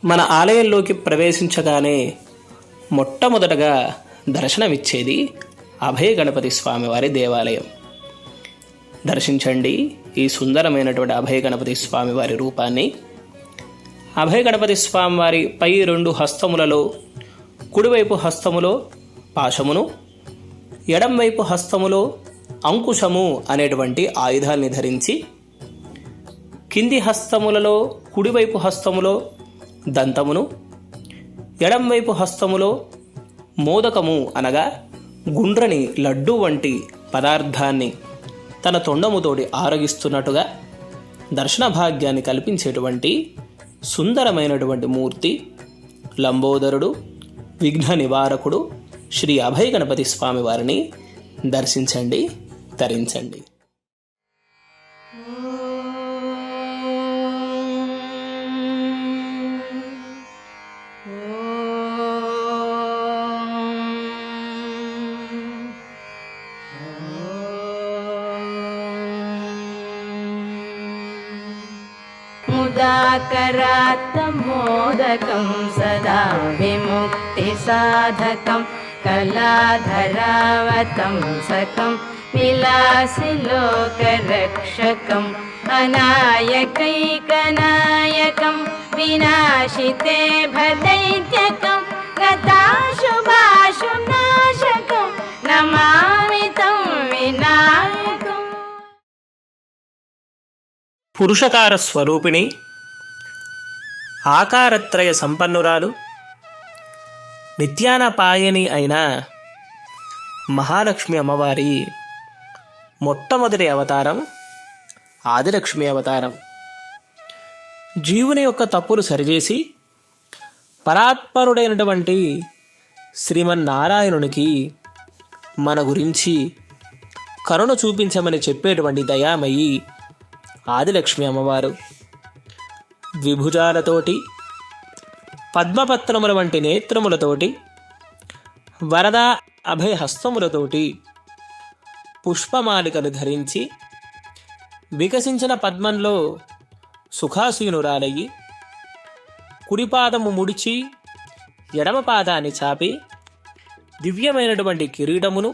మన ఆలయంలోకి ప్రవేశించగానే మొట్టమొదటగా దర్శనమిచ్చేది అభయ గణపతి స్వామివారి దేవాలయం. దర్శించండి ఈ సుందరమైనటువంటి అభయ గణపతి స్వామివారి రూపాన్ని. అభయ గణపతి స్వామివారి పై 2 హస్తములలో కుడివైపు హస్తములో పాశమును, ఎడంవైపు హస్తములో అంకుశము అనేటువంటి ఆయుధాల్ని ధరించి, కింది హస్తములలో కుడివైపు హస్తములో దంతమును, ఎడంవైపు హస్తములో మోదకము అనగా గుండ్రని లడ్డు వంటి పదార్థాన్ని తన తొండముతోటి ఆరగిస్తున్నట్టుగా దర్శన భాగ్యాన్ని కల్పించేటువంటి సుందరమైనటువంటి మూర్తి లంబోదరుడు, విఘ్న నివారకుడు శ్రీ అభయ గణపతి స్వామి వారిని దర్శించండి, తరించండి. मुदाकरात्तमोदकं सदा विमुक्तिसाधकं कलाधरावतंसकं विलासिलोकरक्षकं अनायकैकनायकं विनाशिते भदैत्यकं गताशुभाशुनाशकं नमामि तं विनायकम्. పురుషకార స్వరూపిణి, ఆకారత్రయ సంపన్నురాలు, నిత్యానపాయని అయిన మహాలక్ష్మి అమ్మవారి మొట్టమొదటి అవతారం ఆదిలక్ష్మి అవతారం. జీవుని యొక్క తప్పులు సరిచేసి పరాత్పరుడైనటువంటి శ్రీమన్నారాయణునికి మన గురించి కరుణ చూపించమని చెప్పేటువంటి దయామయి ఆదిలక్ష్మి అమ్మవారు. ద్విభుజాలతోటి, పద్మపత్రముల వంటి నేత్రములతోటి, వరద అభయ హస్తములతోటి, పుష్పమాలికలు ధరించి, వికసించిన పద్మంలో సుఖాసీనురాలయ్యి, కుడిపాదము ముడిచి ఎడమ పాదాన్ని చాపి దివ్యమైనటువంటి కిరీటమును,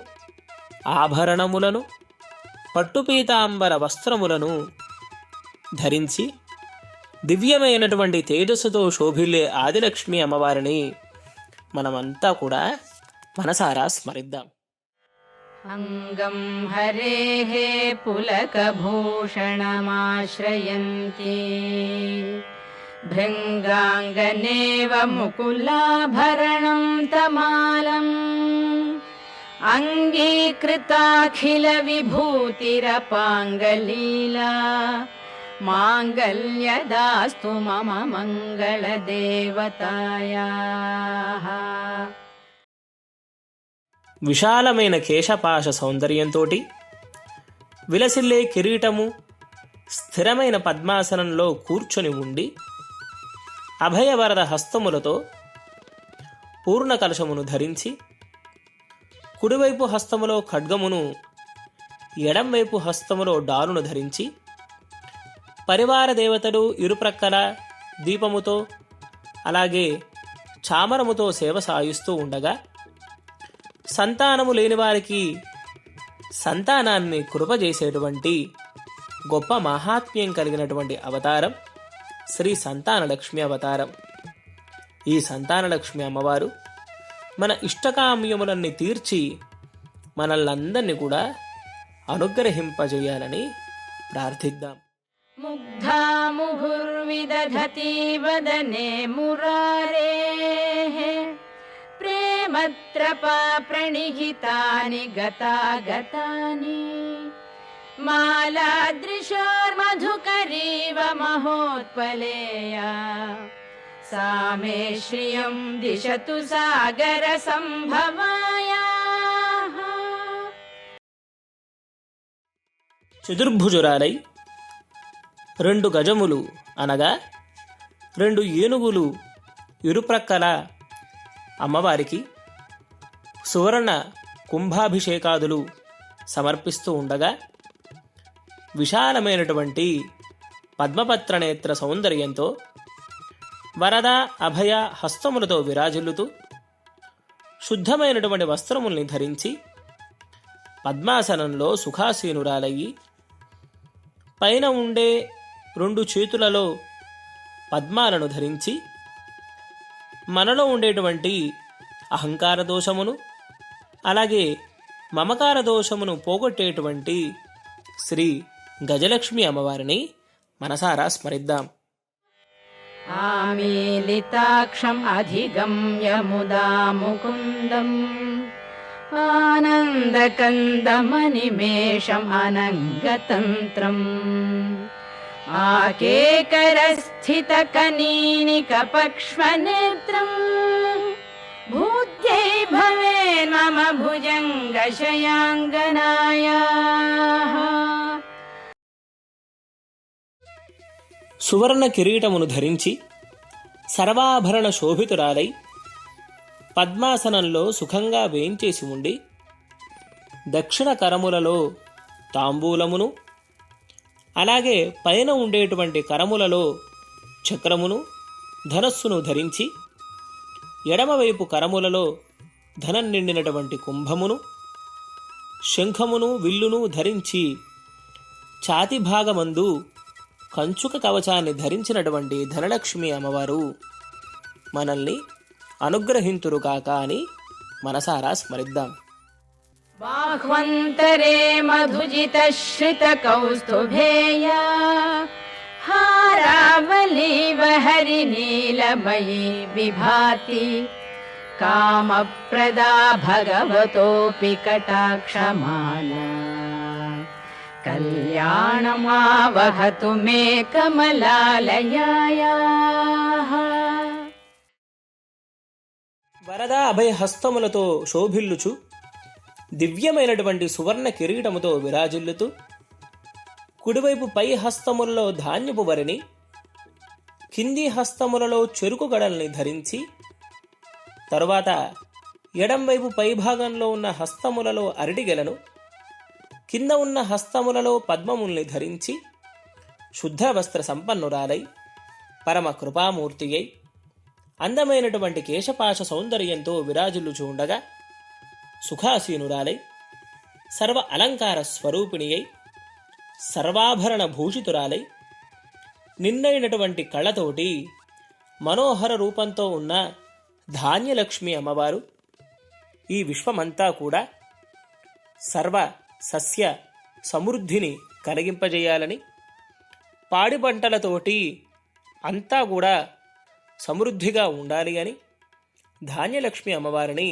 ఆభరణములను, పట్టుపీతాంబర వస్త్రములను ధరించి దివ్యమైనటువంటి తేజస్సుతో శోభిల్లే ఆదిలక్ష్మి అమ్మవారిని మనమంతా కూడా మనసారా స్మరిద్దాం. అంగం హరేః పులకభూషణమాశ్రయంతి భృంగాంగనేవ ముకులాభరణం తమాలం అంగీకృతాఖిల విభూతిరపాంగలీలా మాంగళ్యదాస్తు మమ మంగళదేవతాయాః. విశాలమైన కేశపాశ సౌందర్యంతో విలసిల్లే కిరీటము, స్థిరమైన పద్మాసనంలో కూర్చొని ఉండి అభయవరద హస్తములతో పూర్ణ కలశమును ధరించి, కుడివైపు హస్తములో ఖడ్గమును, ఎడంవైపు హస్తములో డాలును ధరించి, పరివార దేవతలు ఇరుప్రక్కల దీపముతో అలాగే చామరముతో సేవ సాగిస్తూ ఉండగా, సంతానము లేని వారికి సంతానాన్ని కృపజేసేటువంటి గొప్ప మహాత్మ్యం కలిగినటువంటి అవతారం శ్రీ సంతానలక్ష్మి అవతారం. ఈ సంతానలక్ష్మి అమ్మవారు మన ఇష్టకామ్యములన్నీ తీర్చి మనల్నందరినీ కూడా అనుగ్రహింపజేయాలని ప్రార్థిద్దాం. ముగ్ధా ముహుర్విదధతి వదనే మురారేః ప్రేమత్రపా ప్రణిహితాని గతాగతాని మాలాదృశోర్మధుకరీవ మహోత్పలేయా సా మే శ్రియం దిశతు సాగర సంభవాయాః. చతుర్భుజురాలై 2 గజములు అనగా 2 ఏనుగులు ఇరుప్రక్కల అమ్మవారికి సువర్ణ కుంభాభిషేకాదులు సమర్పిస్తూ ఉండగా, విశాలమైనటువంటి పద్మపత్ర నేత్ర సౌందర్యంతో వరద అభయ హస్తములతో విరాజిల్లుతూ శుద్ధమైనటువంటి వస్త్రముల్ని ధరించి పద్మాసనంలో సుఖాసీనురాలయ్యి పైన ఉండే 2 చేతులలో పద్మాలను ధరించి మనలో ఉండేటువంటి అహంకార దోషమును అలాగే మమకార దోషమును పోగొట్టేటువంటి శ్రీ గజలక్ష్మి అమ్మవారిని మనసారా స్మరిద్దాం. ఆమీలితాక్షం అధిగమ్య ముదా ముకుందం ఆనందకందమనిమేషం అనంగతంత్రం ఆకేకరస్థితకనీనికపక్ష్మనేత్రం భూత్యై భవేన్మమ భుజంగశయాంగనాయాః. సువర్ణ కిరీటమును ధరించి సర్వాభరణ శోభితురాలై పద్మాసనంలో సుఖంగా వేంచేసి ఉండి దక్షిణ కరములలో తాంబూలమును అలాగే పైన ఉండేటువంటి కరములలో చక్రమును ధనస్సును ధరించి ఎడమవైపు కరములలో ధనం నిండినటువంటి కుంభమును శంఖమును విల్లును ధరించి ఛాతి భాగమందు కంచుక కవచాన్ని ధరించినటువంటి ధనలక్ష్మి అమ్మవారు మనల్ని అనుగ్రహింతురుగాక అని మనసారా స్మరిద్దాం. బాహ్వంతరే మధుజిత శ్రిత కౌస్తుభేయ హారావలీవ హరినీలమయీ విభాతి కామప్రదా భగవతోపి కటాక్షమాలా కళ్యాణమావహతు మే కమలాలయాయాః. వరద అభయ హస్తములతో శోభిల్లుచు దివ్యమైనటువంటి సువర్ణ కిరీటముతో విరాజిల్లుతూ కుడివైపు పై హస్తములలో ధాన్యపు వరిని కింది హస్తములలో చెరుకు గడల్ని ధరించి తరువాత ఎడంవైపు పైభాగంలో ఉన్న హస్తములలో అరటిగెలను కింద ఉన్న హస్తములలో పద్మముల్ని ధరించి శుద్ధ వస్త్ర సంపన్నురాలై పరమ కృపామూర్తి అయి అందమైనటువంటి కేశపాశ సౌందర్యంతో విరాజిల్లుచూ ఉండగా సుఖాసీనురాలై సర్వ అలంకార స్వరూపిణి అయి సర్వాభరణ భూషితురాలై నిన్నైనటువంటి కళ్ళతోటి మనోహర రూపంతో ఉన్న ధాన్యలక్ష్మి అమ్మవారు ఈ విశ్వమంతా కూడా సర్వ సస్య సమృద్ధిని కలిగింపజేయాలని పాడి పంటలతోటి అంతా కూడా సమృద్ధిగా ఉండాలి అని ధాన్యలక్ష్మి అమ్మవారిని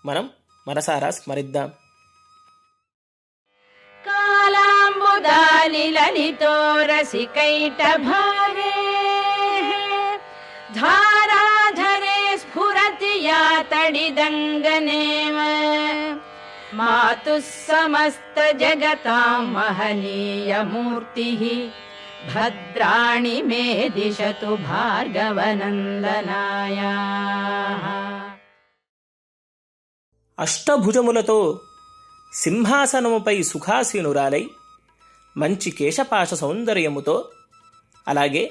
మనం మనసారా స్మరిద్దాం. కాలాంబుదాలి లలితో రసికైటభారే ధారాధరే స్ఫురతి యా తడిదంగనేవ మాతుః సమస్త జగతాం మహనీయ మూర్తిః భద్రాణి మే దిశతు భార్గవనందనాయాః. అష్టభుజములతో సింహాసనముపై సుఖాసీనురాలై మంచి కేశపాశ సౌందర్యముతో అలాగే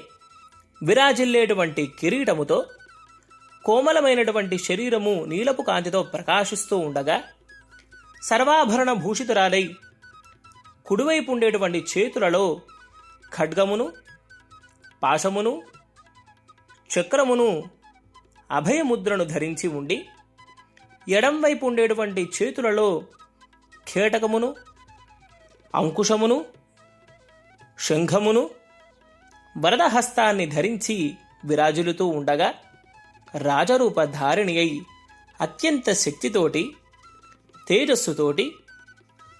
విరాజిల్లేటువంటి కిరీటముతో కోమలమైనటువంటి శరీరము నీలపు కాంతితో ప్రకాశిస్తూ ఉండగా సర్వాభరణ భూషితురాలై కుడివైపు ఉండేటువంటి చేతులలో ఖడ్గమును పాశమును చక్రమును అభయముద్రను ధరించి ఉండి ఎడంవైపు ఉండేటువంటి చేతులలో కేటకమును అంకుశమును శంఖమును వరదహస్తాన్ని ధరించి విరాజులుతూ ఉండగా రాజరూప ధారిణి అయి అత్యంత శక్తితోటి తేజస్సుతోటి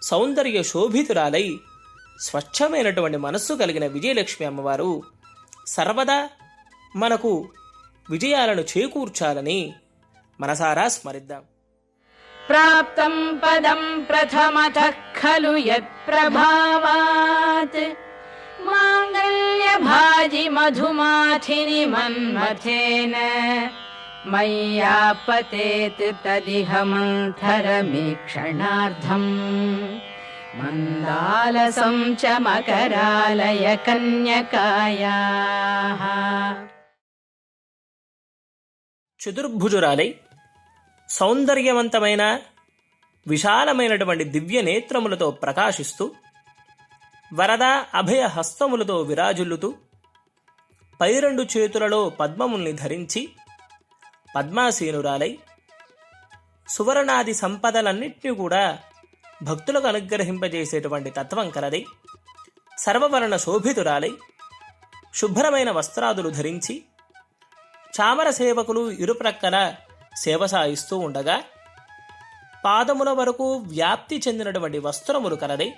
సౌందర్య శోభితురాలై స్వచ్ఛమైనటువంటి మనస్సు కలిగిన విజయలక్ష్మి అమ్మవారు సర్వదా మనకు విజయాలను చేకూర్చాలని మనసారా స్మరిద్దాం. ప్రాప్తం పదం ప్రథమతః ఖలు యత్ప్రభావాత్ మాంగళ్యభాజి మధుమాథిని మన్మథేన మయ్యాపతేత్ తదిహ మంథరమీక్షణార్థం మందాలసం చ మకరాలయ కన్యకాయాః. చతుర్భుజురాలై సౌందర్యవంతమైన విశాలమైనటువంటి దివ్య నేత్రములతో ప్రకాశిస్తూ వరద అభయ హస్తములతో విరాజిల్లుతూ పై రెండు చేతులలో పద్మముల్ని ధరించి పద్మాసీనురాలై సువర్ణాది సంపదలన్నింటినీ కూడా భక్తులకు అనుగ్రహింపజేసేటువంటి తత్వం కలదై సర్వవర్ణ శోభితురాలై శుభ్రమైన వస్త్రాదులు ధరించి చామర సేవకులు ఇరుప్రక్కల సేవ సాయిస్తూ ఉండగా పాదముల వరకు వ్యాప్తి చెందినటువంటి వస్త్రములు కలదై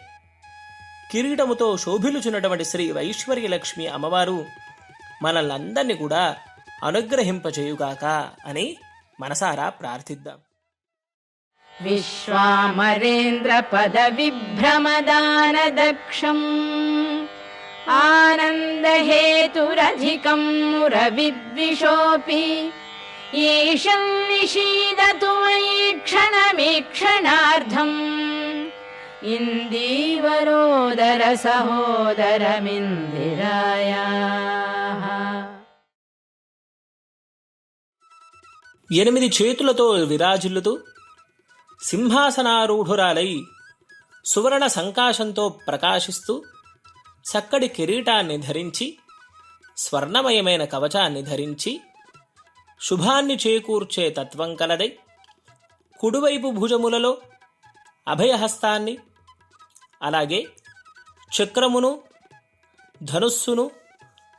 కిరీటముతో శోభిలుచున్నటువంటి శ్రీ వైశ్వర్యలక్ష్మి అమ్మవారు మనల్నందరినీ కూడా అనుగ్రహింపచేయుగాక అని మనసారా ప్రార్థిద్దాం. విశ్వామరేంద్ర పద విభ్రమదాన దక్షం ఆనందహేతురధికం మురవిద్విషోపి ఈశం నిషీదతు క్షణమీక్షణార్థం ఇందీవరోదర సహోదరమిందిరాయాః. 8 చేతులతో విరాజిల్లుతూ సింహాసనారూఢురాలై సువర్ణ సంకాశంతో ప్రకాశిస్తూ చక్కటి కిరీటాన్ని ధరించి స్వర్ణమయమైన కవచాన్ని ధరించి శుభాన్ని చేకూర్చే తత్వం కలదై కుడివైపు భుజములలో అభయహస్తాన్ని అలాగే చక్రమును ధనుస్సును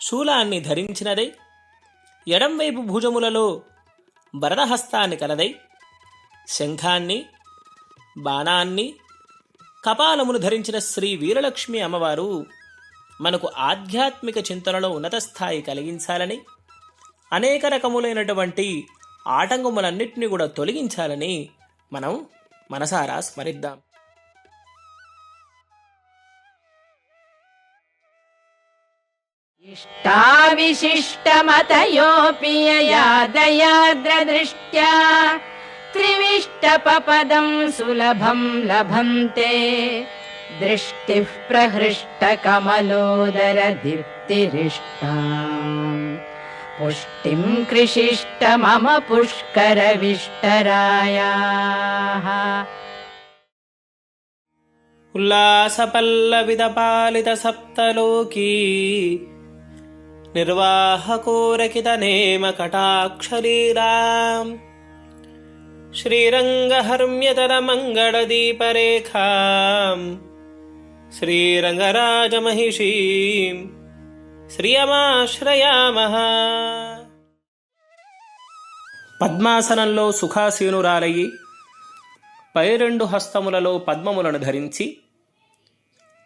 శూలాన్ని ధరించినదై ఎడంవైపు భుజములలో వరదహస్తాన్ని కలదై శంఖాన్ని బాణాన్ని కపాలమును ధరించిన శ్రీ వీరలక్ష్మి అమ్మవారు మనకు ఆధ్యాత్మిక చింతనలో ఉన్నత స్థాయి కలిగించాలని అనేక రకములైనటువంటి ఆటంకములన్నింటినీ కూడా తొలగించాలని మనం మనసారా స్మరిద్దాం. ఇష్టావిశిష్టమతయోపి యయాదయాద్రదృష్ట్యా త్రివిష్టపపదం సులభం లభంతే దృష్టిః ప్రహృష్టకమలోదర దీప్తిరిష్టాం పుష్టిం కృషిష్ట మమ పుష్కర విష్టరాయాః. ఉల్లాసపల్లవిదపాలిత సప్తలోకీ నిర్వాహకోరకిత నేమ కటాక్షరీరాం శ్రీరంగహర్మ్యతర మంగళదీపరేఖాం శ్రీరంగరాజమహిషీం శ్రియమాశ్రయామః. పద్మాసనంలో సుఖాసీనురాలయ్యి పై రెండు హస్తములలో పద్మములను ధరించి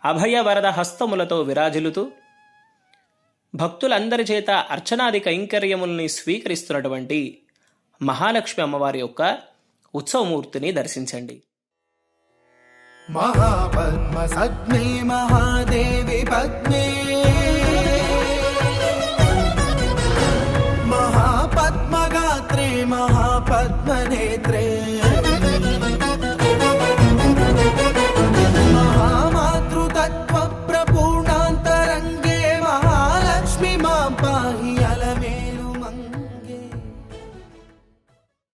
అభయవరద హస్తములతో విరాజిల్లుతూ భక్తులందరి చేత అర్చనాది కైంకర్యముల్ని స్వీకరిస్తున్నటువంటి మహాలక్ష్మి అమ్మవారి యొక్క ఉత్సవమూర్తిని దర్శించండి. महापद्मसग्ने महादेवी पद्मे